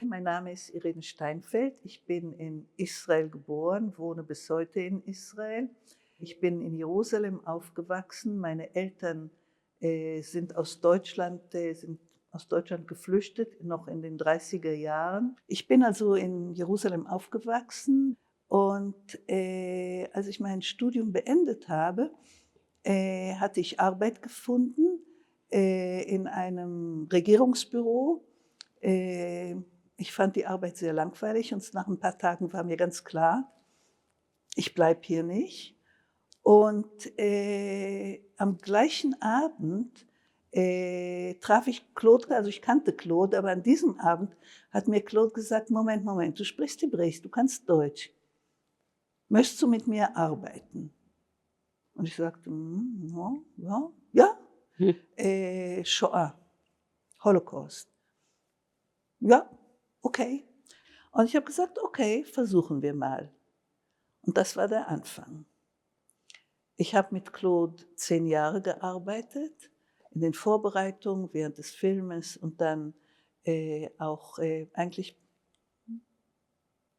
Mein Name ist Irene Steinfeld. Ich bin in Israel geboren, wohne bis heute in Israel. Ich bin in Jerusalem aufgewachsen. Meine Eltern sind aus Deutschland geflüchtet, noch in den 30er Jahren. Ich bin also in Jerusalem aufgewachsen und als ich mein Studium beendet habe, hatte ich Arbeit gefunden in einem Regierungsbüro. Äh, Ich fand die Arbeit sehr langweilig und nach ein paar Tagen war mir ganz klar, ich bleibe hier nicht. Und am gleichen Abend traf ich Claude, also ich kannte Claude, aber an diesem Abend hat mir Claude gesagt, Moment, Moment, du sprichst Hebräisch, du kannst Deutsch. Möchtest du mit mir arbeiten? Und ich sagte, ja, ja, ja. Hm. Shoah, Holocaust. Ja, okay. Und ich habe gesagt, okay, versuchen wir mal. Und das war der Anfang. Ich habe mit Claude 10 Jahre gearbeitet, in den Vorbereitungen, während des Filmes und dann auch eigentlich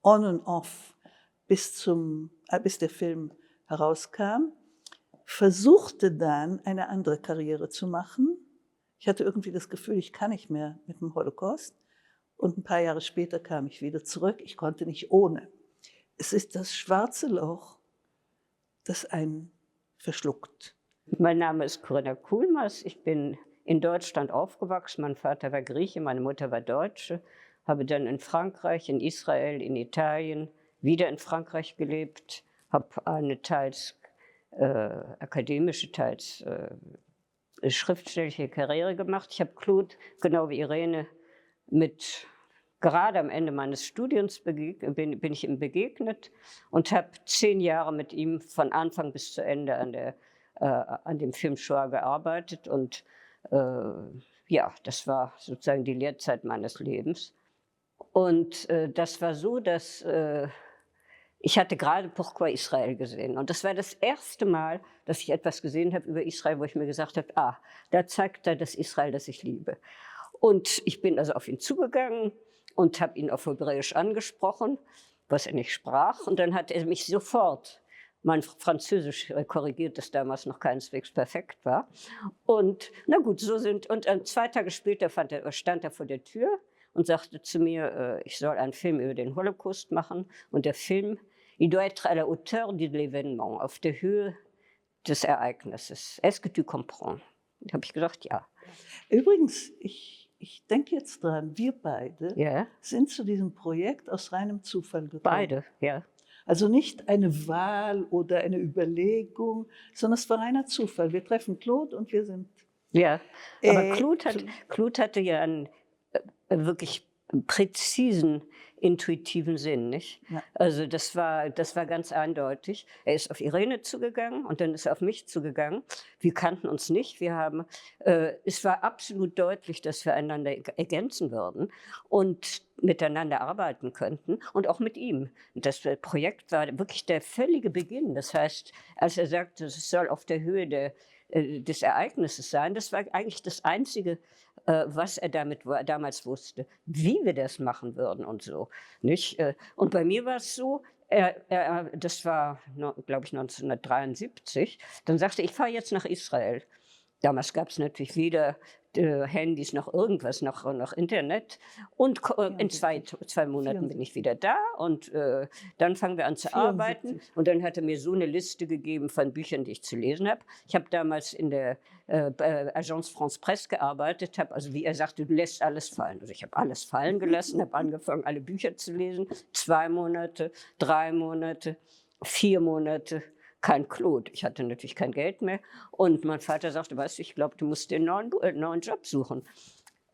on und off bis der Film herauskam. Versuchte dann eine andere Karriere zu machen. Ich hatte irgendwie das Gefühl, ich kann nicht mehr mit dem Holocaust. Und ein paar Jahre später kam ich wieder zurück. Ich konnte nicht ohne. Es ist das schwarze Loch, das einen verschluckt. Mein Name ist Corinna Kuhlmers. Ich bin in Deutschland aufgewachsen. Mein Vater war Grieche, meine Mutter war Deutsche. Habe dann in Frankreich, in Israel, in Italien, wieder in Frankreich gelebt. Habe eine teils akademische, teils schriftstellerische Karriere gemacht. Ich habe Claude, genau wie Irene, gerade am Ende meines Studiums bin ich ihm begegnet und habe 10 Jahre mit ihm von Anfang bis zu Ende an dem Film Shoah gearbeitet. Und ja, das war sozusagen die Lehrzeit meines Lebens. Und das war so, dass ich hatte gerade Pourquoi Israel gesehen. Und das war das erste Mal, dass ich etwas gesehen habe über Israel, wo ich mir gesagt habe, da zeigt er das Israel, das ich liebe. Und ich bin also auf ihn zugegangen und habe ihn auf Hebräisch angesprochen, was er nicht sprach. Und dann hat er mich sofort, mein Französisch korrigiert, das damals noch keineswegs perfekt war. Und na gut, und 2 Tage später stand er vor der Tür und sagte zu mir, ich soll einen Film über den Holocaust machen. Und der Film, il doit être à la hauteur de l'événement, auf der Höhe des Ereignisses. Est-ce que tu comprends? Da habe ich gesagt, ja. Übrigens, ich denke jetzt dran, wir beide Ja, sind zu diesem Projekt aus reinem Zufall gekommen. beide, ja. Also nicht eine Wahl oder eine Überlegung, sondern es war reiner Zufall. Wir treffen Claude und wir sind Ja, aber äh, Claude hatte ja einen wirklich präzisen, intuitiven Sinn, nicht? ja. Also das war ganz eindeutig. Er ist auf Irene zugegangen und dann ist er auf mich zugegangen. Wir kannten uns nicht. Es war absolut deutlich, dass wir einander ergänzen würden und miteinander arbeiten könnten und auch mit ihm. Das Projekt war wirklich der völlige Beginn. Das heißt, als er sagte, es soll auf der Höhe des Ereignisses sein, das war eigentlich das Einzige, was er damals wusste, wie wir das machen würden und so, nicht? Und bei mir war es so, das war, glaube ich, 1973, dann sagte er: „Ich fahre jetzt nach Israel." Damals gab es natürlich weder Handys noch irgendwas, noch Internet. Und in 2 Monaten bin 74, ich wieder da und dann fangen wir an zu arbeiten. 74. Und dann hat er mir so eine Liste gegeben von Büchern, die ich zu lesen habe. Ich habe damals in der Agence France Presse gearbeitet, habe, also wie er sagte, du lässt alles fallen. Also ich habe alles fallen gelassen, habe angefangen, alle Bücher zu lesen. 2 Monate, 3 Monate, 4 Monate. Kein Claude. Ich hatte natürlich kein Geld mehr. Und mein Vater sagte, weißt du, ich glaube, du musst dir einen neuen Job suchen.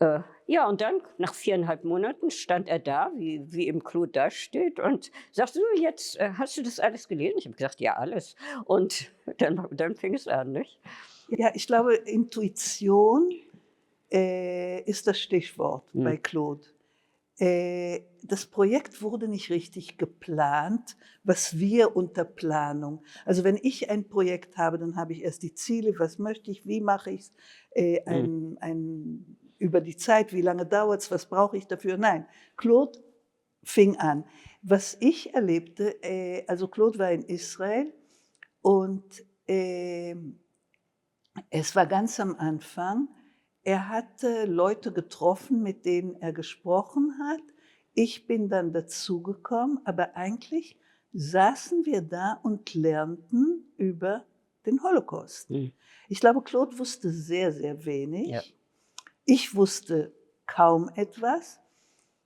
Ja, und dann, nach 4,5 Monaten, stand er da, wie eben Claude da steht, und sagte, so, jetzt hast du das alles gelesen? Ich habe gesagt, ja, alles. Und dann fing es an, nicht? Ja, ich glaube, Intuition ist das Stichwort Hm. bei Claude. Das Projekt wurde nicht richtig geplant, was wir unter Planung. Also wenn ich ein Projekt habe, dann habe ich erst die Ziele, was möchte ich, wie mache ich es, Hm. ein über die Zeit, wie lange dauert es, was brauche ich dafür. Nein, Claude fing an. Was ich erlebte, also Claude war in Israel und es war ganz am Anfang. Er hatte Leute getroffen, mit denen er gesprochen hat. Ich bin dann dazugekommen, aber eigentlich saßen wir da und lernten über den Holocaust. Mhm. Ich glaube, Claude wusste sehr, sehr wenig. Ja. Ich wusste kaum etwas.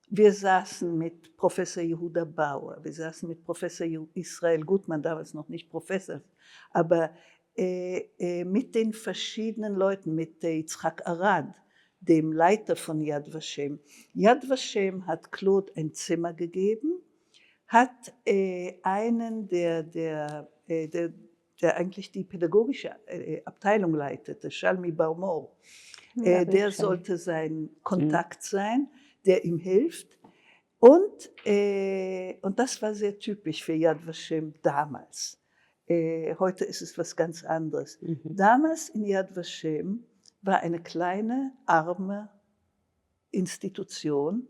Wir saßen mit Professor Yehuda Bauer, wir saßen mit Professor Israel Gutmann, damals noch nicht Professor, aber mit den verschiedenen Leuten, mit Yitzhak Arad, dem Leiter von Yad Vashem. Yad Vashem hat Claude ein Zimmer gegeben, hat einen, der eigentlich die pädagogische Abteilung leitete, Shalmi Barmor, der sollte sein Kontakt sein, der ihm hilft. Und das war sehr typisch für Yad Vashem damals. Heute ist es was ganz anderes. Damals in Yad Vashem war eine kleine, arme Institution,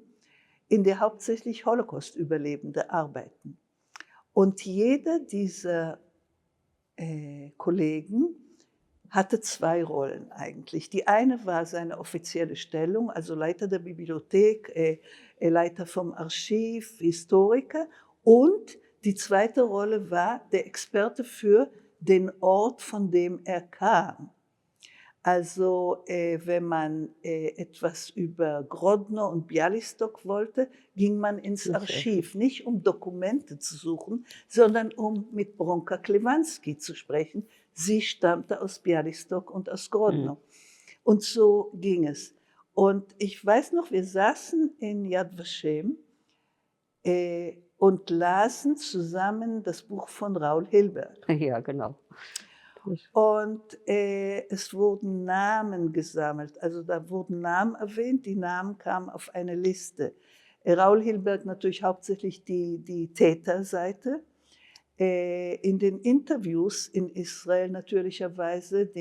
in der hauptsächlich Holocaust-Überlebende arbeiten. Und jeder dieser Kollegen hatte zwei Rollen eigentlich. Die eine war seine offizielle Stellung, also Leiter der Bibliothek, Leiter vom Archiv, Historiker, und die zweite Rolle war der Experte für den Ort, von dem er kam. Also wenn man etwas über Grodno und Bialystok wollte, ging man ins Archiv, nicht um Dokumente zu suchen, sondern um mit Bronka Klewanski zu sprechen. Sie stammte aus Bialystok und aus Grodno. Und so ging es. Und ich weiß noch, wir saßen in Yad Vashem und lasen zusammen das Buch von Raoul Hilberg. Ja, genau. Und es wurden Namen gesammelt, also da wurden Namen erwähnt, die Namen kamen auf eine Liste. Raoul Hilberg natürlich hauptsächlich die Täterseite. In den Interviews in Israel natürlicherweise,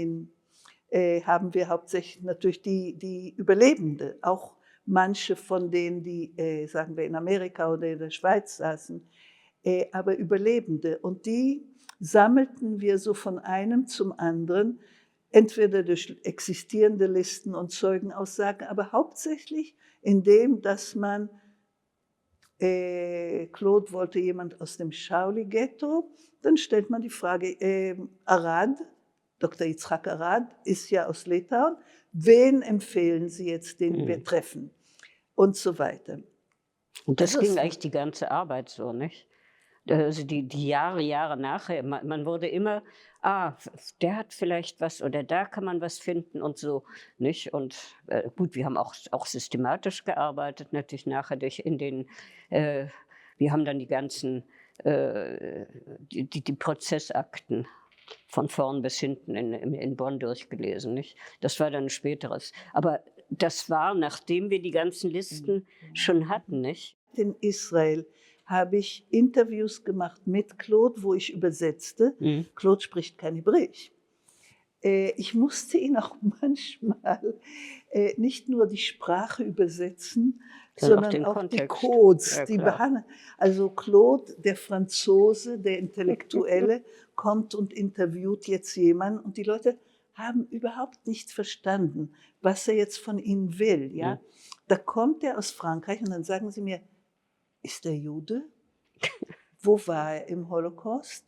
haben wir hauptsächlich natürlich die Überlebende, auch manche von denen, die, sagen wir, in Amerika oder in der Schweiz saßen, aber Überlebende. Und die sammelten wir so von einem zum anderen, entweder durch existierende Listen und Zeugenaussagen, aber hauptsächlich indem, dass man, Claude wollte jemand aus dem Shauli-Ghetto, dann stellt man die Frage, Arad, Dr. Yitzhak Arad ist ja aus Litauen, wen empfehlen Sie jetzt, den wir treffen? Und so weiter. Und das ging eigentlich die ganze Arbeit so, nicht? Also die Jahre nachher, man wurde immer, der hat vielleicht was oder da kann man was finden und so, nicht? Und gut, wir haben auch systematisch gearbeitet, natürlich nachher wir haben dann die ganzen, die Prozessakten von vorn bis hinten in Bonn durchgelesen, nicht? Das war dann ein späteres. Aber das war, nachdem wir die ganzen Listen schon hatten, nicht? In Israel habe ich Interviews gemacht mit Claude, wo ich übersetzte. Claude spricht kein Hebräisch. Ich musste ihn auch manchmal nicht nur die Sprache übersetzen, sondern auch die Codes. Ja, also Claude, der Franzose, der Intellektuelle, kommt und interviewt jetzt jemanden und die Leute haben überhaupt nicht verstanden, was er jetzt von ihnen will. Ja? Da kommt er aus Frankreich und dann sagen sie mir, ist er Jude? Wo war er im Holocaust?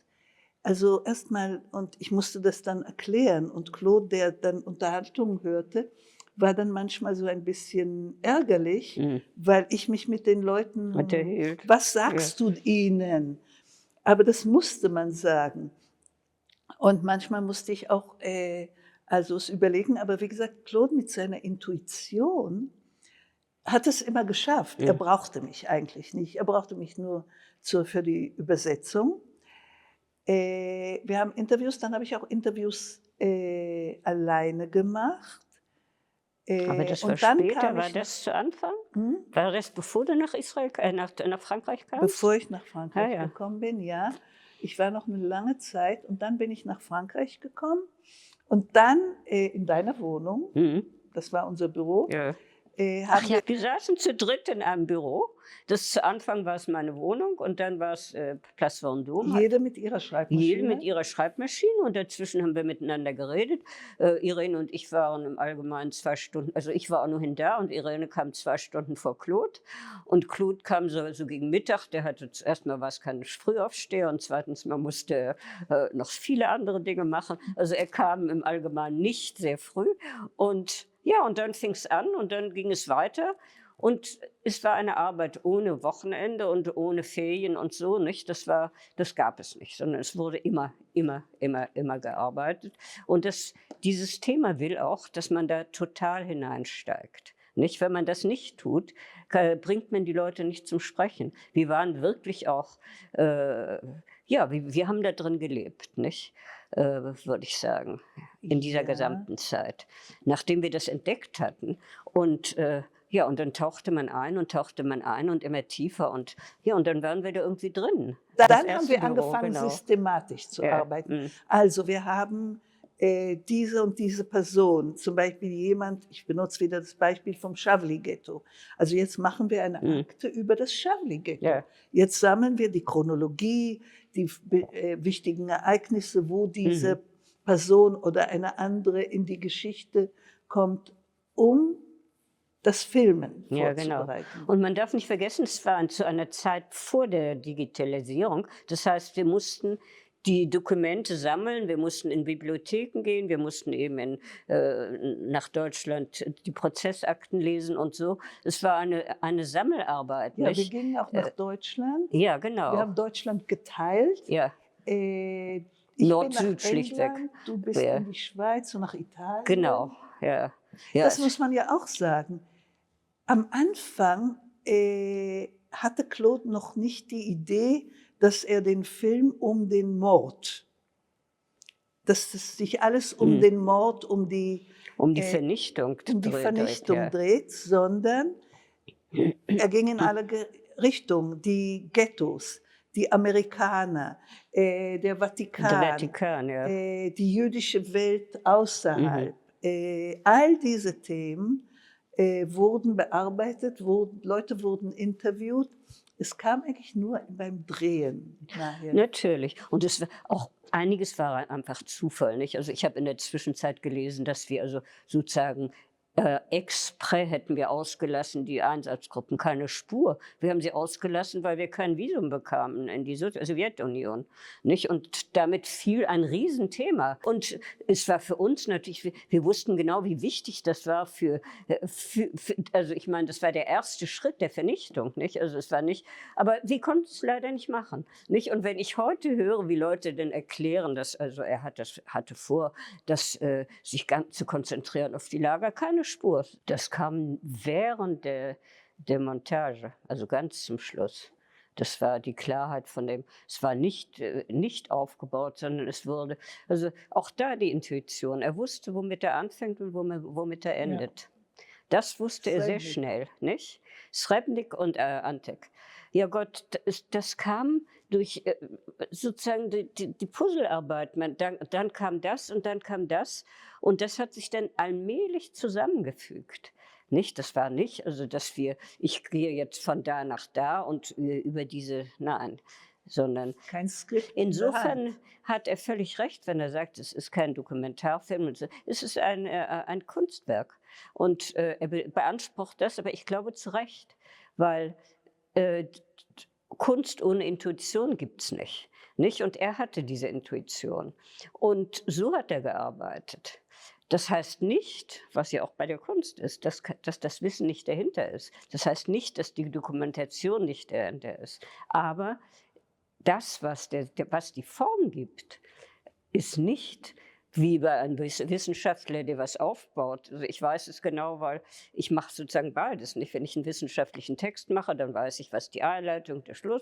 Also erstmal, und ich musste das dann erklären. Und Claude, der dann Unterhaltungen hörte, war dann manchmal so ein bisschen ärgerlich, weil ich mich mit den Leuten, was sagst du ihnen? Aber das musste man sagen. Und manchmal musste ich auch also es überlegen. Aber wie gesagt, Claude mit seiner Intuition hat es immer geschafft. Er brauchte mich eigentlich nicht. Er brauchte mich nur für die Übersetzung. Wir haben Interviews, dann habe ich auch Interviews alleine gemacht. Aber das war später, war das zu Anfang? War das, bevor du nach Israel, nach Frankreich kamst? Bevor ich nach Frankreich gekommen bin, ja. Ich war noch eine lange Zeit und dann bin ich nach Frankreich gekommen und dann in deiner Wohnung, das war unser Büro, Ach haben ja, wir wir saßen zu dritt in einem Büro. Das zu Anfang war es meine Wohnung und dann war es Place Vendôme. jede mit ihrer Jede mit Schreibmaschine. ihrer Schreibmaschine und dazwischen haben wir miteinander geredet. Irene und ich waren im Allgemeinen 2 Stunden, also ich war auch nur hin da und Irene kam 2 Stunden vor Claude. Und Claude kam so gegen Mittag, der hatte zuerst mal was kein Frühaufsteher und zweitens man musste noch viele andere Dinge machen. Also er kam im Allgemeinen nicht sehr früh. Und ja, und dann fing es an und dann ging es weiter. Und es war eine Arbeit ohne Wochenende und ohne Ferien und so, nicht? Das gab es nicht, sondern es wurde immer gearbeitet. Und dieses Thema will auch, dass man da total hineinsteigt. Nicht? Wenn man das nicht tut, bringt man die Leute nicht zum Sprechen. Wir waren wirklich auch, ja, wir haben da drin gelebt, nicht? Würde ich sagen, in dieser Ja. gesamten Zeit. Nachdem wir das entdeckt hatten und ja, und dann tauchte man ein und immer tiefer und ja, und dann waren wir da irgendwie drin. Das Dann haben erste wir Büro, angefangen, genau. systematisch zu Ja, arbeiten. Also wir haben diese und diese Person, zum Beispiel jemand, ich benutze wieder das Beispiel vom Chavli-Ghetto. Also jetzt machen wir eine Akte über das Chavli-Ghetto. Ja. Jetzt sammeln wir die Chronologie, die wichtigen Ereignisse, wo diese Person oder eine andere in die Geschichte kommt, um das Filmen Ja, genau. vorzubereiten. Und man darf nicht vergessen, es war zu einer Zeit vor der Digitalisierung. Das heißt, wir mussten die Dokumente sammeln, wir mussten in Bibliotheken gehen, wir mussten eben nach Deutschland die Prozessakten lesen und so. Es war eine Sammelarbeit. Ja, wir nicht? gingen auch nach Deutschland. Ja, Wir genau. haben Deutschland geteilt. Ja, Ich Nord-Süd bin nach schlichtweg. England, du bist Ja. in die Schweiz und nach Italien. Genau, ja. Ja, Das muss man ja auch sagen. Am Anfang hatte Claude noch nicht die Idee, dass er den Film um den Mord, dass es sich alles um den Mord, um die Vernichtung Vernichtung ja. dreht, sondern er ging in alle Richtungen. Die Ghettos, die Amerikaner, der Vatikan, Der Vatikan, ja. die jüdische Welt außerhalb. All diese Themen wurden bearbeitet, Leute wurden interviewt. Es kam eigentlich nur beim Drehen nachher. Natürlich. Und auch einiges war einfach Zufall. Nicht? Also ich habe in der Zwischenzeit gelesen, dass wir also sozusagen exprès hätten wir ausgelassen, die Einsatzgruppen, keine Spur. Wir haben sie ausgelassen, weil wir kein Visum bekamen in die Sowjetunion. Nicht? Und damit fiel ein Riesenthema. Und es war für uns natürlich, wir wussten genau, wie wichtig das war also ich meine, das war der erste Schritt der Vernichtung. Nicht? Also es war nicht, aber wir konnten es leider nicht machen. Nicht? Und wenn ich heute höre, wie Leute denn erklären, dass also er hatte vor, sich ganz zu konzentrieren auf die Lager, keine Spur. Das kam während der Montage, also ganz zum Schluss. Das war die Klarheit von dem, es war nicht aufgebaut, sondern es wurde, also auch da die Intuition. Er wusste, womit er anfängt und womit er endet. Ja. Das wusste er sehr schnell, nicht? Srebnik und Antek. Ja Gott, das kam durch sozusagen die Puzzlearbeit. Dann kam das und dann kam das. Und das hat sich dann allmählich zusammengefügt. Nicht, das war nicht, also ich gehe jetzt von da nach da und über nein, sondern kein Skript. Insofern hat er völlig recht, wenn er sagt, es ist kein Dokumentarfilm, es ist ein Kunstwerk. Und er beansprucht das, aber ich glaube zu Recht, weil Kunst ohne Intuition gibt es nicht. Und er hatte diese Intuition. Und so hat er gearbeitet. Das heißt nicht, was ja auch bei der Kunst ist, dass das Wissen nicht dahinter ist. Das heißt nicht, dass die Dokumentation nicht dahinter ist. Aber das, was die Form gibt, ist nicht wie bei einem Wissenschaftler, der was aufbaut. Also ich weiß es genau, weil ich mache sozusagen beides. Nicht? Wenn ich einen wissenschaftlichen Text mache, dann weiß ich, was die Einleitung, der Schluss.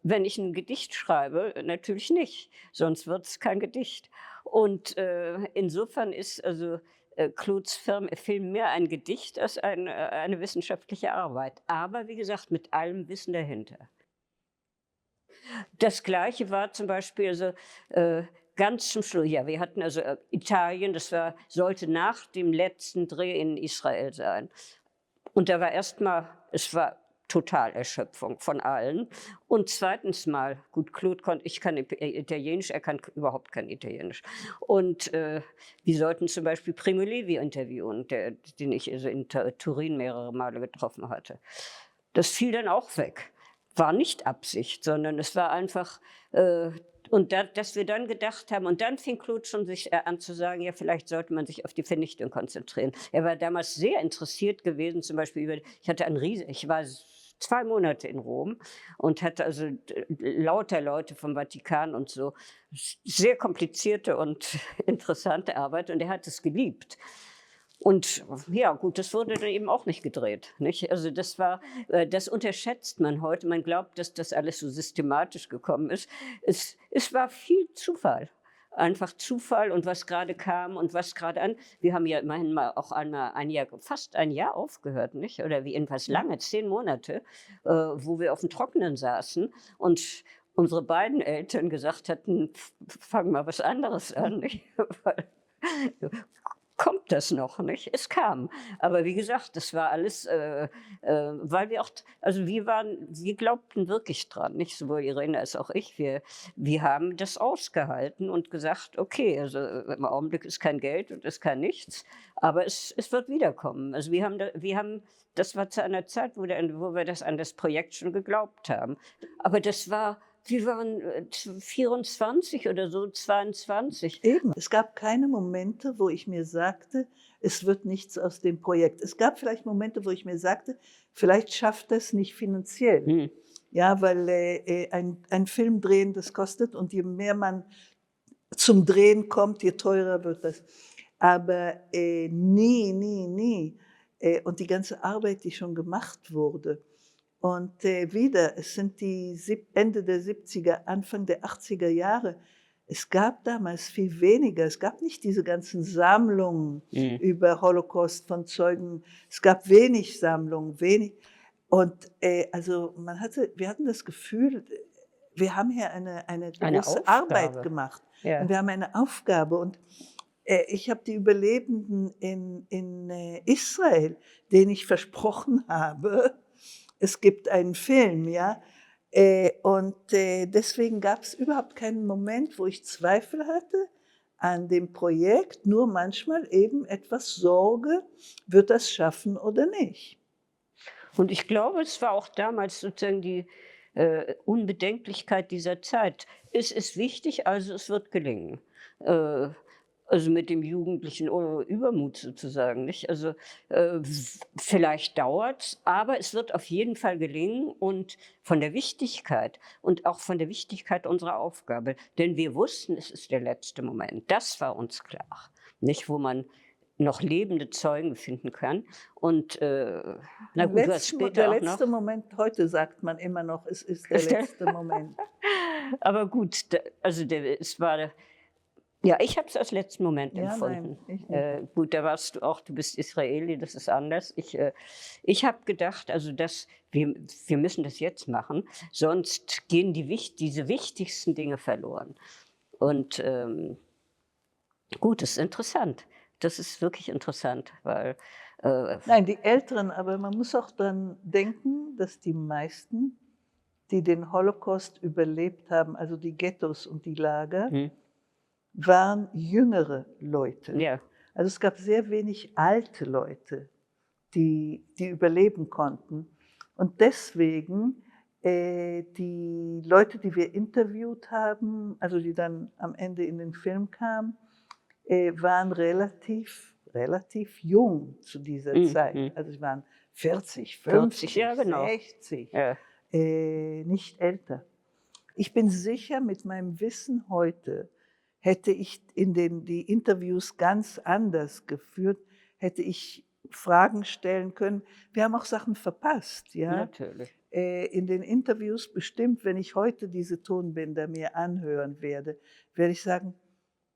Wenn ich ein Gedicht schreibe, natürlich nicht, sonst wird es kein Gedicht. Und insofern ist also Claudes Film mehr ein Gedicht als eine wissenschaftliche Arbeit. Aber wie gesagt, mit allem Wissen dahinter. Das Gleiche war zum Beispiel ganz zum Schluss, ja, wir hatten also Italien, sollte nach dem letzten Dreh in Israel sein. Und da war es war total Erschöpfung von allen. Und zweitens mal, gut, ich kann Italienisch, er kann überhaupt kein Italienisch. Und wir sollten zum Beispiel Primo Levi interviewen, den ich also in Turin mehrere Male getroffen hatte. Das fiel dann auch weg. War nicht Absicht, sondern es war einfach, dass wir dann gedacht haben, und dann fing Claude schon sich an zu sagen, ja, vielleicht sollte man sich auf die Vernichtung konzentrieren. Er war damals sehr interessiert gewesen, zum Beispiel ich war 2 Monate in Rom und hatte also lauter Leute vom Vatikan und so, sehr komplizierte und interessante Arbeit, und er hat es geliebt. Und ja, gut, das wurde dann eben auch nicht gedreht, nicht? Also das unterschätzt man heute. Man glaubt, dass das alles so systematisch gekommen ist. Es war viel Zufall. Einfach Zufall und was gerade kam und was gerade an. Wir haben ja immerhin mal auch fast ein Jahr aufgehört, nicht? Oder wie jedenfalls lange, 10 Monate, wo wir auf dem Trockenen saßen und unsere beiden Eltern gesagt hatten, fang mal was anderes an, nicht? Weil, kommt das noch, nicht? Es kam. Aber wie gesagt, das war alles, weil wir glaubten wirklich dran, nicht? Sowohl Irene als auch ich. Wir haben das ausgehalten und gesagt, okay, also im Augenblick ist kein Geld und ist kein nichts, aber es wird wiederkommen. Also das war zu einer Zeit, wo wir an das Projekt schon geglaubt haben. Aber wir waren 24 oder so, 22. Eben, es gab keine Momente, wo ich mir sagte, es wird nichts aus dem Projekt. Es gab vielleicht Momente, wo ich mir sagte, vielleicht schafft es nicht finanziell. Ja, weil ein Film drehen, das kostet, und je mehr man zum Drehen kommt, je teurer wird das. Aber nie. Und die ganze Arbeit, die schon gemacht wurde. Und wieder, es sind die Ende der 70er, Anfang der 80er Jahre. Es gab damals viel weniger. Es gab nicht diese ganzen Sammlungen über Holocaust von Zeugen. Es gab wenig Sammlungen, wenig. Und also wir hatten das Gefühl, wir haben hier eine große Arbeit gemacht. Ja. Und wir haben eine Aufgabe. Und ich habe die Überlebenden in Israel, denen ich versprochen habe, es gibt einen Film, ja. Und deswegen gab es überhaupt keinen Moment, wo ich Zweifel hatte an dem Projekt, nur manchmal eben etwas Sorge, wird das schaffen oder nicht. Und ich glaube, es war auch damals sozusagen die Unbedenklichkeit dieser Zeit. Es ist wichtig, also es wird gelingen. Also mit dem jugendlichen Übermut sozusagen, nicht? Also vielleicht dauert's, aber es wird auf jeden Fall gelingen, und von der Wichtigkeit und auch von der Wichtigkeit unserer Aufgabe. Denn wir wussten, es ist der letzte Moment. Das war uns klar, nicht? Wo man noch lebende Zeugen finden kann. Und na gut, du hast später auch noch... Der letzte Moment, heute sagt man immer noch, es ist der letzte Moment. Aber gut, also es war... Ja, ich habe es als letzten Moment empfunden. Nein, ich nicht. Gut, da warst du auch, du bist Israeli, das ist anders. Ich habe gedacht, also wir müssen das jetzt machen, sonst gehen diese wichtigsten Dinge verloren. Und gut, das ist interessant. Das ist wirklich interessant, weil... Nein, die Älteren, aber man muss auch daran denken, dass die meisten, die den Holocaust überlebt haben, also die Ghettos und die Lager, waren jüngere Leute. Ja. Also es gab sehr wenig alte Leute, die überleben konnten. Und deswegen die Leute, die wir interviewt haben, also die dann am Ende in den Film kamen, waren relativ jung zu dieser Zeit. Also sie waren 40, 50, ja, genau. 60, Ja. Nicht älter. Ich bin sicher, mit meinem Wissen heute hätte ich die Interviews ganz anders geführt, hätte ich Fragen stellen können. Wir haben auch Sachen verpasst. Ja? Natürlich. In den Interviews bestimmt, wenn ich heute diese Tonbänder mir anhören werde ich sagen,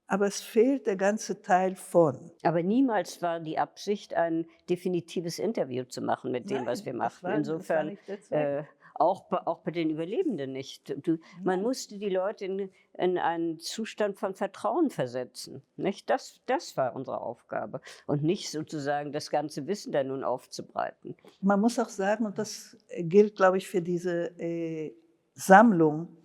aber es fehlt der ganze Teil von. Aber niemals war die Absicht, ein definitives Interview zu machen mit dem, was wir machten. Insofern, auch bei den Überlebenden nicht. Man musste die Leute in einen Zustand von Vertrauen versetzen. Nicht? Das war unsere Aufgabe und nicht sozusagen das ganze Wissen da nun aufzubreiten. Man muss auch sagen, und das gilt, glaube ich, für diese Sammlung,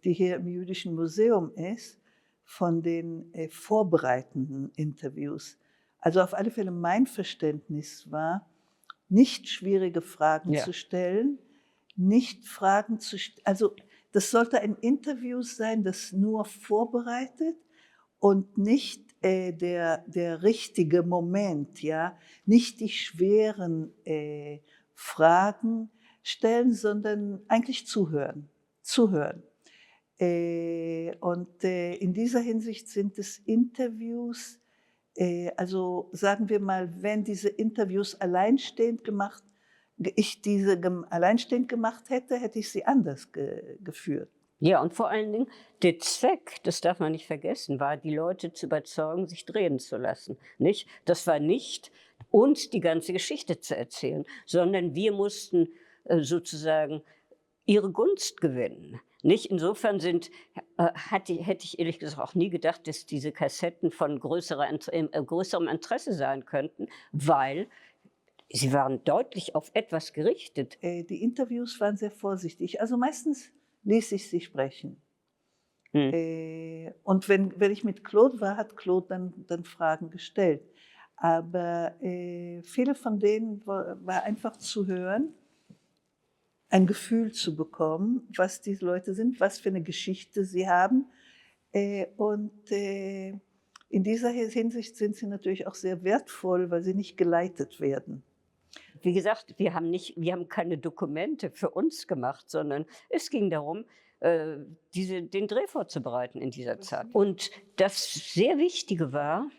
die hier im Jüdischen Museum ist, von den vorbereitenden Interviews. Also auf alle Fälle mein Verständnis war, nicht schwierige Fragen Ja. zu stellen, nicht Fragen zu stellen. Also das sollte ein Interview sein, das nur vorbereitet und nicht der richtige Moment, ja, nicht die schweren Fragen stellen, sondern eigentlich zuhören. Und in dieser Hinsicht sind es Interviews, also sagen wir mal, wenn diese Interviews alleinstehend gemacht hätte, hätte ich sie anders geführt. Ja, und vor allen Dingen, der Zweck, das darf man nicht vergessen, war, die Leute zu überzeugen, sich drehen zu lassen. Nicht? Das war nicht, uns die ganze Geschichte zu erzählen, sondern wir mussten sozusagen ihre Gunst gewinnen. Nicht? Insofern hätte ich ehrlich gesagt auch nie gedacht, dass diese Kassetten von größerem Interesse sein könnten, weil sie waren deutlich auf etwas gerichtet. Die Interviews waren sehr vorsichtig. Also meistens ließ ich sie sprechen. Und wenn ich mit Claude war, hat Claude dann Fragen gestellt. Aber viele von denen war einfach zu hören, ein Gefühl zu bekommen, was diese Leute sind, was für eine Geschichte sie haben. Und in dieser Hinsicht sind sie natürlich auch sehr wertvoll, weil sie nicht geleitet werden. Wie gesagt, wir haben keine Dokumente für uns gemacht, sondern es ging darum, den Dreh vorzubereiten in dieser Zeit. Und das sehr Wichtige war,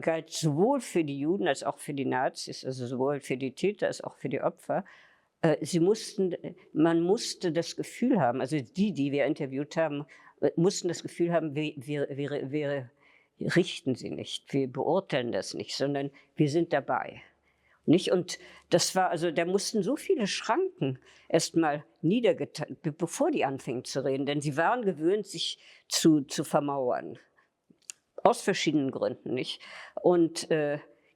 galt sowohl für die Juden als auch für die Nazis, also sowohl für die Täter als auch für die Opfer. Man musste das Gefühl haben, also die wir interviewt haben, mussten das Gefühl haben, wir richten sie nicht, wir beurteilen das nicht, sondern wir sind dabei. Nicht? Und das war, also da mussten so viele Schranken erstmal niedergetan, bevor die anfingen zu reden, denn sie waren gewöhnt, sich zu vermauern. Aus verschiedenen Gründen, nicht? Und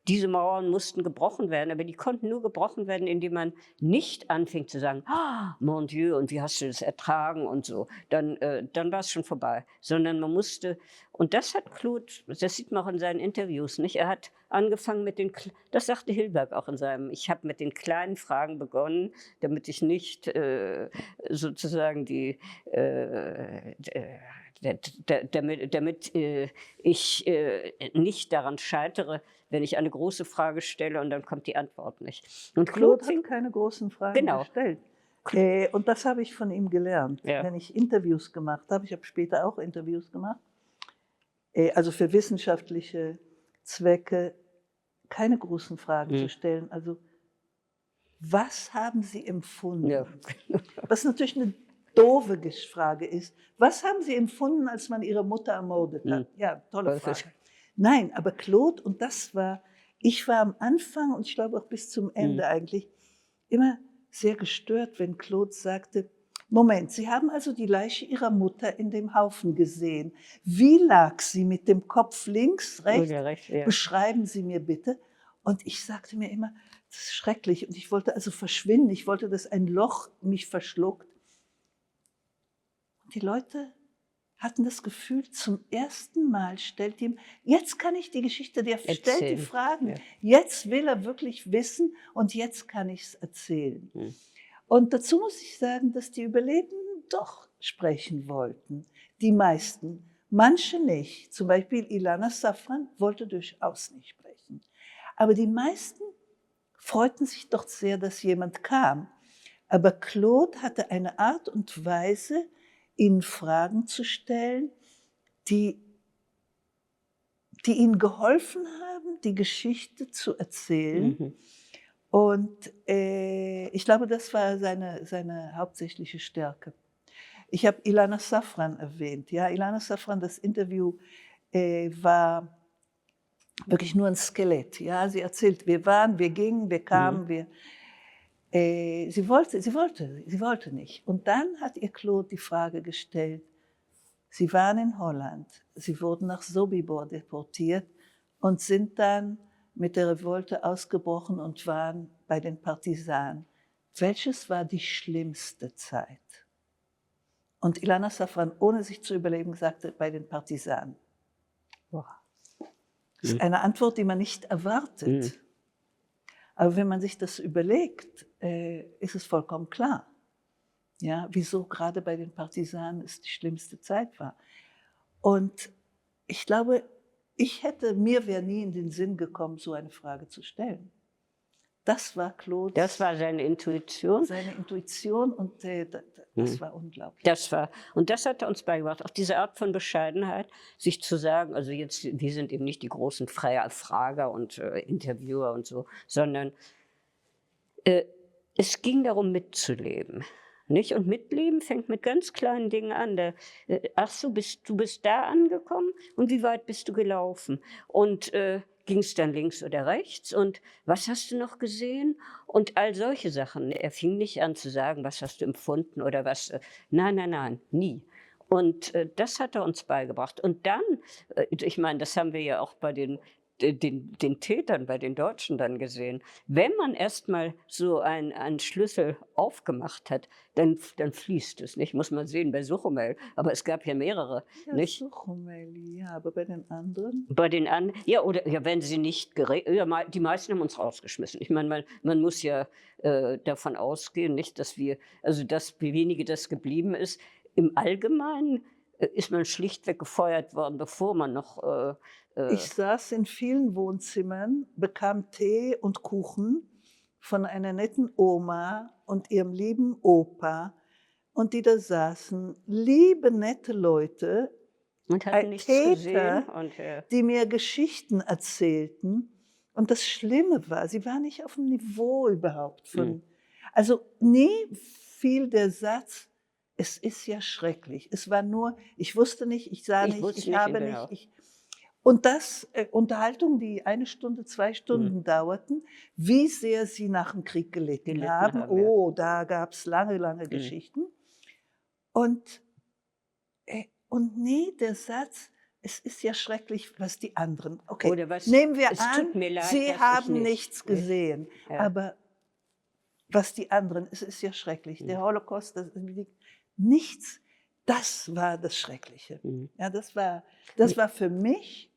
diese Mauern mussten gebrochen werden, aber die konnten nur gebrochen werden, indem man nicht anfing zu sagen, ah, mon Dieu, und wie hast du das ertragen und so. Dann war es schon vorbei. Sondern man musste, und das hat Claude, das sieht man auch in seinen Interviews, nicht? Er hat angefangen das sagte Hilberg auch in seinem, ich habe mit den kleinen Fragen begonnen, damit ich nicht sozusagen damit ich nicht daran scheitere, wenn ich eine große Frage stelle und dann kommt die Antwort nicht. Und Claude hat keine großen Fragen gestellt. Und das habe ich von ihm gelernt. Ja. Wenn ich Interviews gemacht habe, ich habe später auch Interviews gemacht, also für wissenschaftliche Zwecke, keine großen Fragen zu stellen. Also, was haben Sie empfunden? Ja. Was natürlich eine doofe Frage ist. Was haben Sie empfunden, als man Ihre Mutter ermordet hat? Ja, tolle Frage. Nein, aber Claude, und ich war am Anfang und ich glaube auch bis zum Ende eigentlich immer sehr gestört, wenn Claude sagte, Moment, Sie haben also die Leiche Ihrer Mutter in dem Haufen gesehen. Wie lag sie mit dem Kopf links, rechts? Ja. Beschreiben Sie mir bitte. Und ich sagte mir immer, das ist schrecklich. Und ich wollte also verschwinden. Ich wollte, dass ein Loch mich verschluckt. Und die Leute hatten das Gefühl, zum ersten Mal stellt ihm, jetzt kann ich die Geschichte, der stellt die Fragen, jetzt will er wirklich wissen und jetzt kann ich es erzählen. Und dazu muss ich sagen, dass die Überlebenden doch sprechen wollten, die meisten, manche nicht. Zum Beispiel Ilana Safran wollte durchaus nicht sprechen. Aber die meisten freuten sich doch sehr, dass jemand kam. Aber Claude hatte eine Art und Weise, ihnen Fragen zu stellen, die ihnen geholfen haben, die Geschichte zu erzählen. Und ich glaube, das war seine hauptsächliche Stärke. Ich habe Ilana Safran erwähnt. Ja, Ilana Safran, das Interview war wirklich nur ein Skelett. Ja, sie erzählt, wir waren, wir gingen, wir kamen, Sie wollte nicht. Und dann hat ihr Claude die Frage gestellt, sie waren in Holland, sie wurden nach Sobibor deportiert und sind dann mit der Revolte ausgebrochen und waren bei den Partisanen. Welches war die schlimmste Zeit? Und Ilana Safran, ohne sich zu überlegen, sagte, bei den Partisanen. Boah. Das ist eine Antwort, die man nicht erwartet. Aber wenn man sich das überlegt, ist es vollkommen klar, ja, wieso gerade bei den Partisanen es die schlimmste Zeit war. Und ich glaube, mir wäre nie in den Sinn gekommen, so eine Frage zu stellen. Das war Claude. Das war seine Intuition. Seine Intuition und das war unglaublich. Und das hat er uns beigebracht, auch diese Art von Bescheidenheit, sich zu sagen, also jetzt, wir sind eben nicht die großen Frager und Interviewer und so, sondern es ging darum, mitzuleben. Nicht? Und mitleben fängt mit ganz kleinen Dingen an. Ach so, du bist da angekommen und wie weit bist du gelaufen? Und ging es dann links oder rechts? Und was hast du noch gesehen? Und all solche Sachen. Er fing nicht an zu sagen, was hast du empfunden oder was. Nein, nie. Und das hat er uns beigebracht. Und dann, ich meine, das haben wir ja auch bei den Tätern, bei den Deutschen dann gesehen. Wenn man erstmal so einen Schlüssel aufgemacht hat, dann fließt es, nicht? Muss man sehen bei Suchomel. Aber es gab ja mehrere, ja, nicht? Suchomel, ja, aber bei den anderen? Bei den anderen, ja, oder ja, wenn sie nicht die meisten haben uns rausgeschmissen. Ich meine, man muss ja davon ausgehen, nicht, dass wie wenige das geblieben ist. Im Allgemeinen ist man schlichtweg gefeuert worden, bevor man noch ich saß in vielen Wohnzimmern, bekam Tee und Kuchen von einer netten Oma und ihrem lieben Opa. Und die da saßen, liebe, nette Leute, und hatten nichts Täter, gesehen. Und, die mir Geschichten erzählten. Und das Schlimme war, sie war nicht auf dem Niveau überhaupt von. Also nie fiel der Satz, es ist ja schrecklich. Es war nur, ich wusste nicht, ich sah nicht, ich habe nicht. Und das, Unterhaltungen, die 1 Stunde, 2 Stunden dauerten, wie sehr sie nach dem Krieg gelitten haben. Oh, da gab es lange Geschichten. Und nee, der Satz, es ist ja schrecklich, was die anderen. Okay, nehmen wir an, sie haben nichts gesehen. Ja. Aber was die anderen, es ist ja schrecklich. Der Holocaust, nichts, das war das Schreckliche. Ja, das war für mich.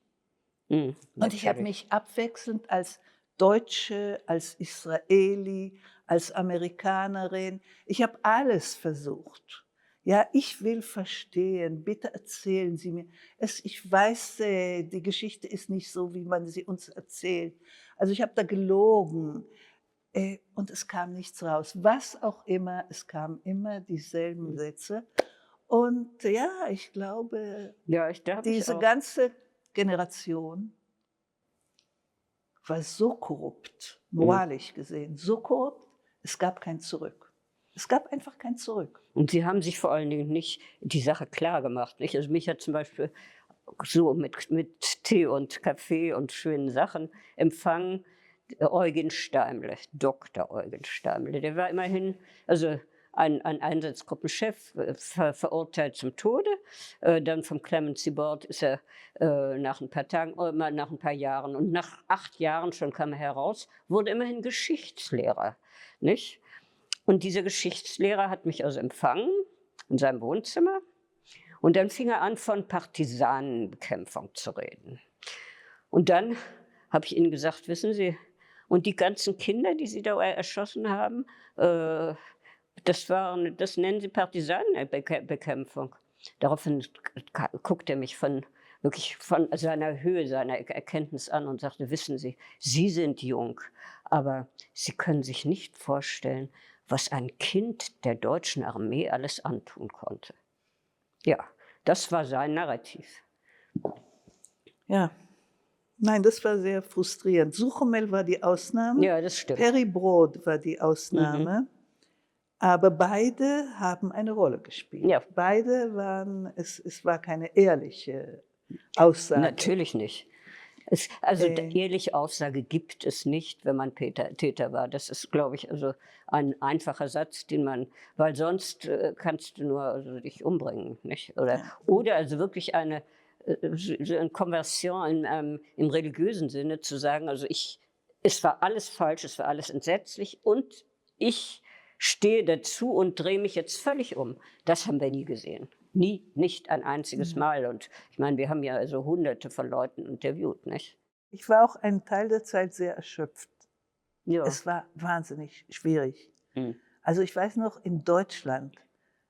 Und ich habe mich abwechselnd als Deutsche, als Israeli, als Amerikanerin, ich habe alles versucht. Ja, ich will verstehen, bitte erzählen Sie mir. Ich weiß, die Geschichte ist nicht so, wie man sie uns erzählt. Also ich habe da gelogen und es kam nichts raus. Was auch immer, es kamen immer dieselben Sätze. Und ja, ich glaube, diese ganze Generation war so korrupt, moralisch gesehen, so korrupt, es gab kein Zurück. Es gab einfach kein Zurück. Und sie haben sich vor allen Dingen nicht die Sache klar gemacht. Nicht? Also mich hat zum Beispiel so mit Tee und Kaffee und schönen Sachen empfangen Eugen Steimle, Dr. Eugen Steimle. Der war immerhin, also ein Einsatzgruppenchef, verurteilt zum Tode. Dann vom Clemency Board ist er nach ein paar Jahren und nach 8 Jahren schon kam er heraus, wurde immerhin Geschichtslehrer. Nicht? Und dieser Geschichtslehrer hat mich also empfangen in seinem Wohnzimmer. Und dann fing er an, von Partisanenbekämpfung zu reden. Und dann habe ich ihnen gesagt, wissen Sie, und die ganzen Kinder, die Sie da erschossen haben, das nennen Sie Partisanenbekämpfung. Daraufhin guckte er mich wirklich von seiner Höhe, seiner Erkenntnis an und sagte, wissen Sie, Sie sind jung, aber Sie können sich nicht vorstellen, was ein Kind der deutschen Armee alles antun konnte. Ja, das war sein Narrativ. Ja. Nein, das war sehr frustrierend. Suchomel war die Ausnahme. Ja, das stimmt. Perry Brod war die Ausnahme. Aber beide haben eine Rolle gespielt. Ja. Beide waren, es war keine ehrliche Aussage. Natürlich nicht. Also Äh, ehrliche Aussage gibt es nicht, wenn man Täter war. Das ist, glaube ich, also ein einfacher Satz, den man, weil sonst kannst du nur also dich umbringen, nicht? ja. Oder also wirklich so eine Konversion im religiösen Sinne zu sagen, also es war alles falsch, es war alles entsetzlich und ich stehe dazu und drehe mich jetzt völlig um. Das haben wir nie gesehen. Nie, nicht ein einziges Mhm. Mal. Und ich meine, wir haben ja also Hunderte von Leuten interviewt, nicht? Ich war auch einen Teil der Zeit sehr erschöpft. Ja. Es war wahnsinnig schwierig. Mhm. Also, ich weiß noch in Deutschland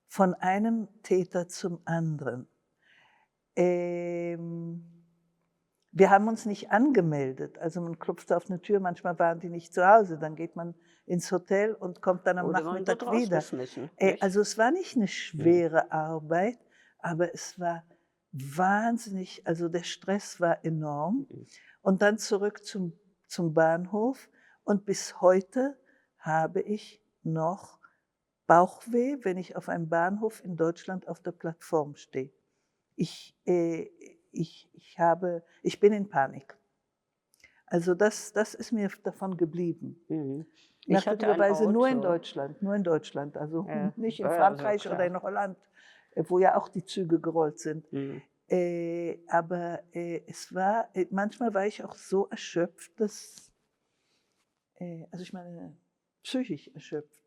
von einem Täter zum anderen. Ähm, Wir haben uns nicht angemeldet. Also, man klopfte auf 'ne Tür, manchmal waren die nicht zu Hause, dann geht man ins Hotel und kommt dann am Oder man wird Nachmittag wieder. rausgeschmissen, nicht? Also, es war nicht 'ne Mhm. schwere Arbeit, aber es war wahnsinnig, also, der Stress war enorm. Mhm. Und dann zurück zum Bahnhof und bis heute habe ich noch Bauchweh, wenn ich auf einem Bahnhof in Deutschland auf der Plattform stehe. Ich, ich bin in Panik. Also, das ist mir davon geblieben. Mhm. Ich hatte ein Merkwürdigerweise Auto. Nur in Deutschland, also Ja, nicht in ja, also Frankreich oder klar. in Holland, wo ja auch die Züge gerollt sind. Mhm. Aber, es war manchmal war ich auch so erschöpft, dass also, ich meine, psychisch erschöpft.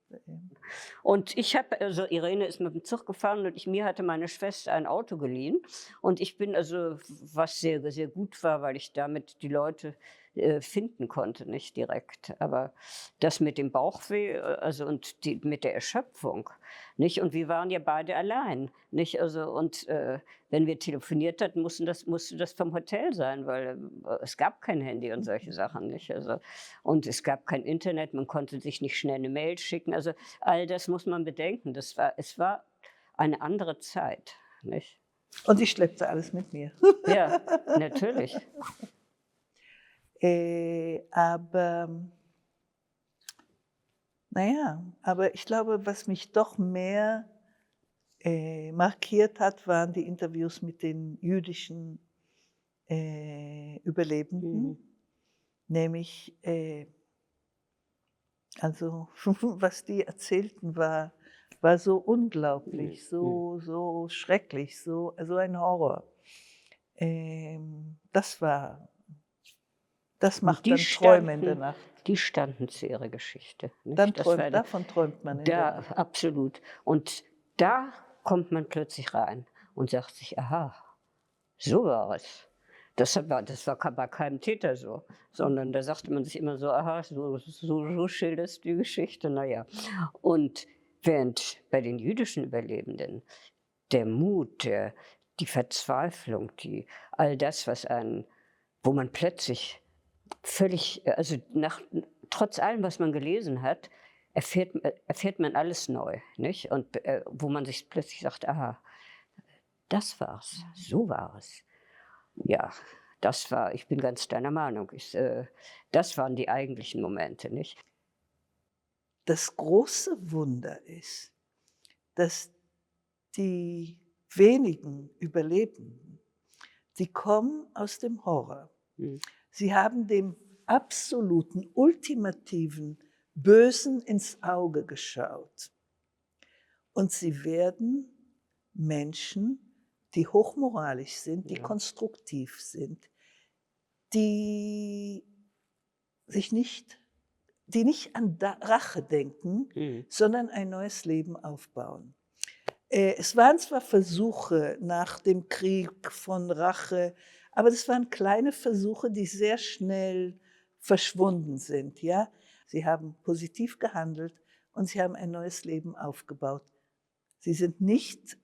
Und ich habe also Irene ist mit dem Zug gefahren und mir hatte meine Schwester ein Auto geliehen. Und ich bin also was sehr, sehr gut war, weil ich damit die Leute finden konnte, nicht direkt. Aber das mit dem Bauchweh, also und mit der Erschöpfung, nicht? Und wir waren ja beide allein, nicht? Also und wenn wir telefoniert hatten, musste das vom Hotel sein, weil es gab kein Handy und solche Sachen, nicht? Also und es gab kein Internet, man konnte sich nicht schnell eine Mail schicken. Also all das muss man bedenken. Es war eine andere Zeit, nicht? Und ich schleppte alles mit mir. Ja, natürlich. Aber na ja, aber ich glaube, was mich doch mehr, markiert hat, waren die Interviews mit den jüdischen, Mhm. Überlebenden, nämlich, also, was die erzählten, war so Mhm. unglaublich, Mhm. so schrecklich, so ein Horror. Das war das Und macht dann Träume in der Nacht. die standen zu ihrer Geschichte, Dann nicht? träumt davon träumt man in der Da Nacht. absolut. Und da kommt man plötzlich rein und sagt sich: „Aha, so war es.“ Das war bei keinem Täter so, sondern da sagte man sich immer so: „Aha, so schilderst du die Geschichte, na ja.“ Und während bei den jüdischen Überlebenden der Mut, die Verzweiflung, all das, wo man plötzlich völlig also trotz allem, was man gelesen hat, erfährt man alles neu, nicht? Und, wo man sich plötzlich sagt: „Aha, das war's, so war es.“ Ja, ich bin ganz deiner Meinung. Das waren die eigentlichen Momente, nicht? Das große Wunder ist, dass die wenigen Überlebenden, die kommen aus dem Horror. Mhm. Sie haben dem absoluten, ultimativen Bösen ins Auge geschaut und sie werden Menschen, die hochmoralisch sind, die Ja. konstruktiv sind, die sich nicht die nicht an Rache denken, Mhm. sondern ein neues Leben aufbauen. Es waren zwar Versuche nach dem Krieg von Rache, aber das waren kleine Versuche, die sehr schnell verschwunden sind, ja? Sie haben positiv gehandelt und sie haben ein neues Leben aufgebaut. Sie sind nicht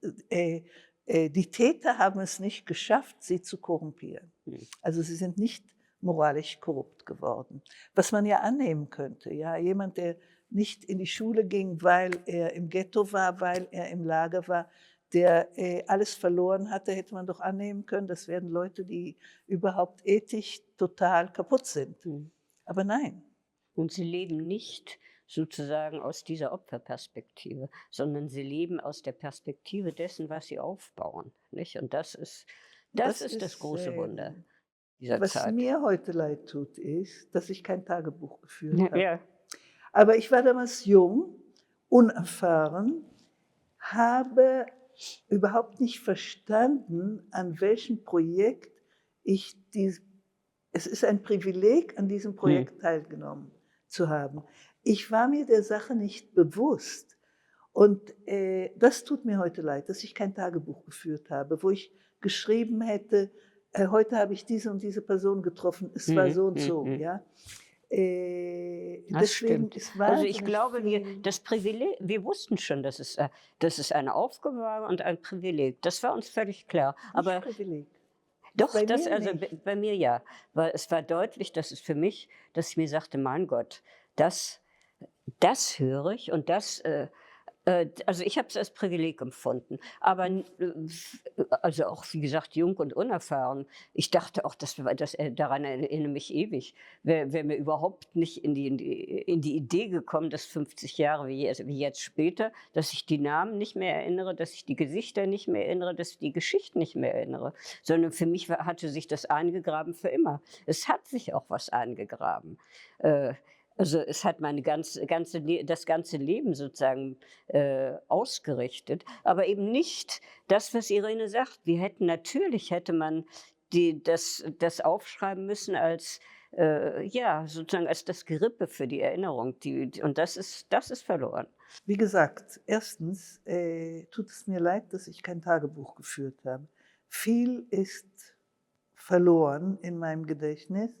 die Täter haben es nicht geschafft, sie zu korrumpieren. Mhm. Also, sie sind nicht moralisch korrupt geworden, was man ja annehmen könnte, ja? Jemand, der nicht in die Schule ging, weil er im Ghetto war, weil er im Lager war, der, alles verloren hatte, hätte man doch annehmen können, das werden Leute, die überhaupt ethisch total kaputt sind. Mhm. Aber nein. Und sie leben nicht sozusagen aus dieser Opferperspektive, sondern sie leben aus der Perspektive dessen, was sie aufbauen, nicht? Und das ist Das das ist, große Wunder. dieser Was Zeit. mir heute leid tut, ist, dass ich kein Tagebuch geführt Ja, habe. ja. Aber ich war damals jung, unerfahren, habe überhaupt nicht verstanden, an welchem Projekt ich es ist ein Privileg, an diesem Projekt teilgenommen zu haben. Ich war mir der Sache nicht bewusst. Und das tut mir heute leid, dass ich kein Tagebuch geführt habe, wo ich geschrieben hätte, heute habe ich diese und diese Person getroffen, es war so und so. Ja? Das Deswegen stimmt. ist Also ich wahnsinnig glaube, viel. das Privileg, wir wussten schon, dass es eine Aufgabe war und ein Privileg. Das war uns völlig klar. Nicht Aber Privileg. doch, Bei mir also nicht. bei mir ja. Weil es war deutlich, dass es für mich, dass ich mir sagte, mein Gott, das, das höre ich und also ich habe es als Privileg empfunden, aber also auch, wie gesagt, jung und unerfahren. Ich dachte auch, daran erinnere mich ewig. Wäre mir überhaupt nicht in die Idee gekommen, dass 50 Jahre wie jetzt später, dass ich die Namen nicht mehr erinnere, dass ich die Gesichter nicht mehr erinnere, dass ich die Geschichten nicht mehr erinnere, sondern für mich hatte sich das eingegraben für immer. Es hat sich auch was eingegraben. Äh, also es hat das ganze Leben sozusagen ausgerichtet, aber eben nicht das, was Irene sagt. Natürlich hätte man das aufschreiben müssen als ja, sozusagen als das Gerippe für die Erinnerung. Und das ist verloren. Wie gesagt, erstens tut es mir leid, dass ich kein Tagebuch geführt habe. Viel ist verloren in meinem Gedächtnis.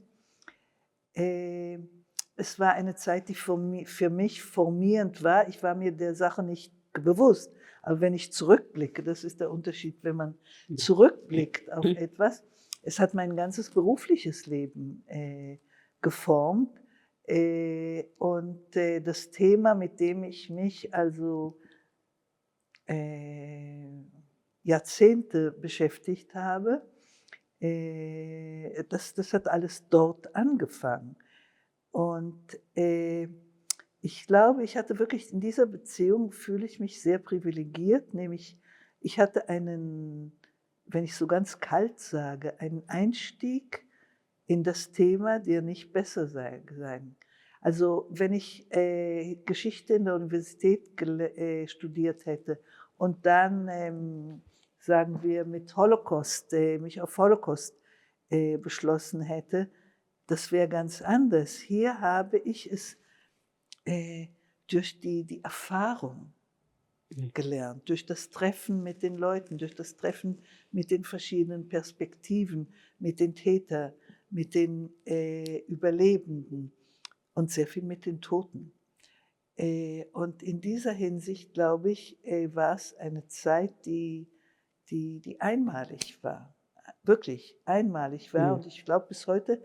Äh, Es war eine Zeit, die für mich formierend war. Ich war mir der Sache nicht bewusst. Aber wenn ich zurückblicke, das ist der Unterschied, wenn man zurückblickt auf etwas, es hat mein ganzes berufliches Leben geformt. Und das Thema, mit dem ich mich also Jahrzehnte beschäftigt habe, das hat alles dort angefangen. Und ich glaube, ich hatte wirklich in dieser Beziehung, fühle ich mich sehr privilegiert, nämlich ich hatte einen, wenn ich so ganz kalt sage, einen Einstieg in das Thema, der nicht besser sein. Also wenn ich Geschichte in der Universität studiert hätte und dann, sagen wir, mit Holocaust, mich auf Holocaust beschlossen hätte, das wäre ganz anders. Hier habe ich es äh, durch die Erfahrung gelernt, durch das Treffen mit den Leuten, durch das Treffen mit den verschiedenen Perspektiven, mit den Tätern, mit den Überlebenden und sehr viel mit den Toten. Und in dieser Hinsicht, glaube ich, war es eine Zeit, die einmalig war, wirklich einmalig war. Und ich glaube, bis heute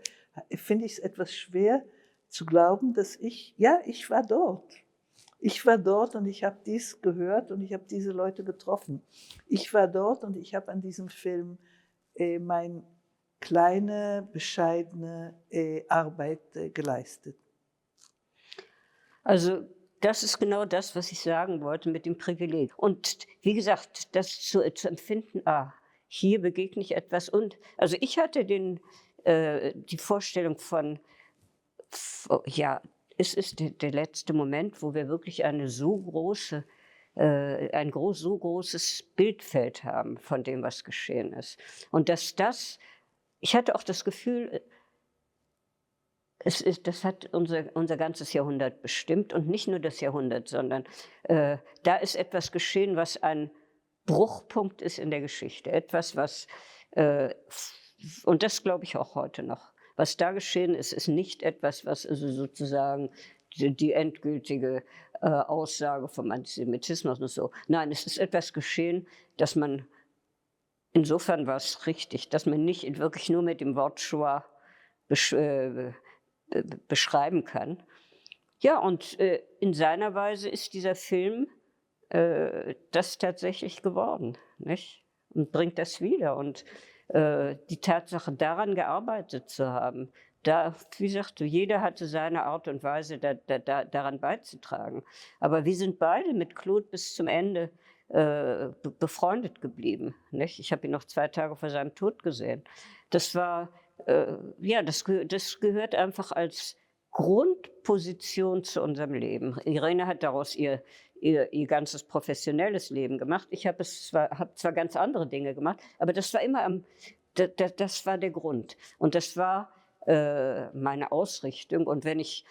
finde ich es etwas schwer zu glauben, dass ich war dort. Ich war dort und ich habe dies gehört und ich habe diese Leute getroffen. Ich war dort und ich habe an diesem Film meine kleine, bescheidene Arbeit geleistet. Also das ist genau das, was ich sagen wollte mit dem Privileg. Und wie gesagt, das zu empfinden, hier begegne ich etwas. Und also ich hatte die Vorstellung von, ja, es ist der letzte Moment, wo wir wirklich so großes Bildfeld haben von dem, was geschehen ist. Und ich hatte auch das Gefühl, das hat unser ganzes Jahrhundert bestimmt und nicht nur das Jahrhundert, sondern da ist etwas geschehen, was ein Bruchpunkt ist in der Geschichte. Und das glaube ich auch heute noch. Was da geschehen ist, ist nicht etwas, was also sozusagen die endgültige Aussage vom Antisemitismus und so. Nein, es ist etwas geschehen, dass man, insofern war es richtig, dass man nicht wirklich nur mit dem Wort Shoah beschreiben kann. Ja, und in seiner Weise ist dieser Film das tatsächlich geworden, nicht? Und bringt das wieder. Und die Tatsache, daran gearbeitet zu haben, wie gesagt, jeder hatte seine Art und Weise, daran beizutragen. Aber wir sind beide mit Claude bis zum Ende befreundet geblieben. Nicht? Ich habe ihn noch 2 Tage vor seinem Tod gesehen. Das war ja, das gehört einfach als Grundposition zu unserem Leben. Irene hat daraus ihr ganzes professionelles Leben gemacht. Ich habe zwar ganz andere Dinge gemacht, aber das war immer das war der Grund. Und das war meine Ausrichtung. Und wenn ich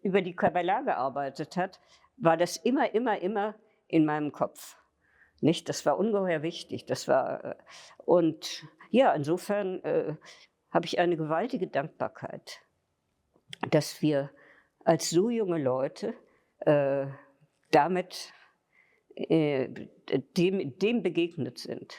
über die Kabbalah gearbeitet habe, war das immer in meinem Kopf. Nicht? Das war ungeheuer wichtig. Und ja, insofern habe ich eine gewaltige Dankbarkeit, dass wir als so junge Leute damit dem begegnet sind.